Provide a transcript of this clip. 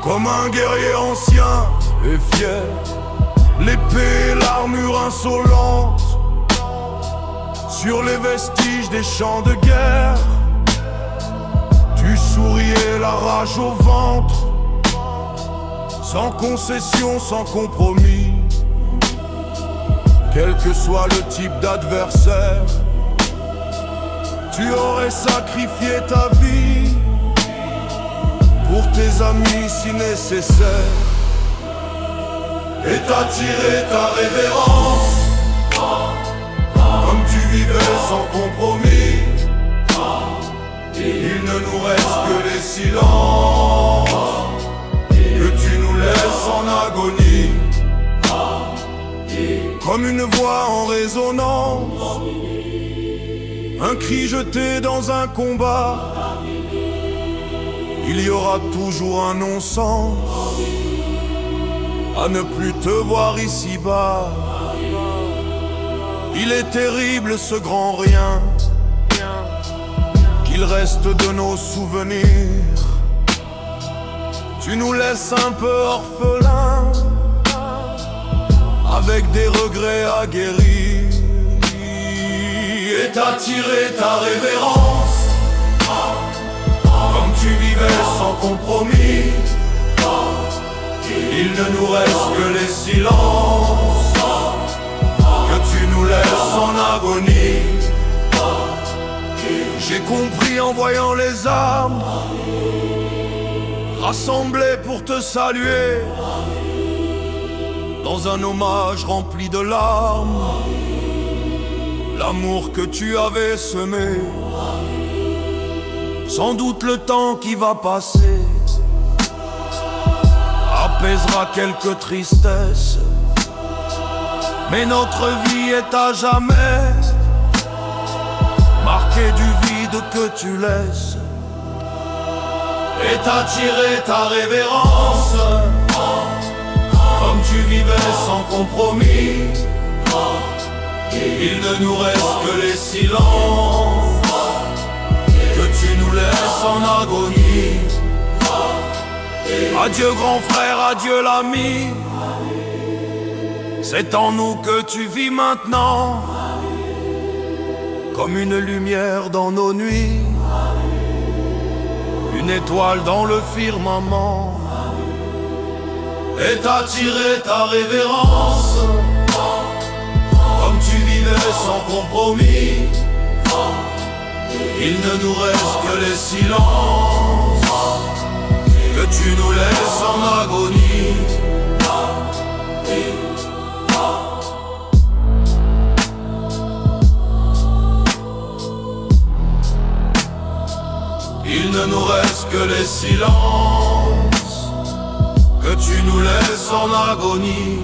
Comme un guerrier ancien et fier, l'épée et l'armure insolente sur les vestiges des champs de guerre. Tu souriais la rage au ventre, sans concession, sans compromis. Quel que soit le type d'adversaire, tu aurais sacrifié ta vie pour tes amis si nécessaire. Et t'as tiré ta révérence, comme tu vivais sans compromis. Il ne nous reste que les silences que tu nous laisses en agonie. Comme une voix en résonance, un cri jeté dans un combat. Il y aura toujours un non-sens à ne plus te voir ici-bas. Il est terrible ce grand rien qu'il reste de nos souvenirs. Tu nous laisses un peu orphelins, avec des regrets à guérir. Et t'as tiré ta révérence, comme tu vivais sans compromis. Il ne nous reste que les silences que tu nous laisses en agonie. J'ai compris en voyant les âmes rassemblées pour te saluer, dans un hommage rempli de larmes, l'amour que tu avais semé. Sans doute le temps qui va passer apaisera quelques tristesses, mais notre vie est à jamais marquée du vide que tu laisses. Et t'as tiré ta révérence, comme tu vivais sans compromis. Il ne nous reste que les silences que tu nous laisses en agonie. Adieu grand frère, adieu l'ami, c'est en nous que tu vis maintenant, comme une lumière dans nos nuits, une étoile dans le firmament. Et t'as tiré ta révérence, comme tu vivais sans compromis. Il ne nous reste que les silences que tu nous laisses en agonie. Il ne nous reste que les silences que tu nous laisses en agonie.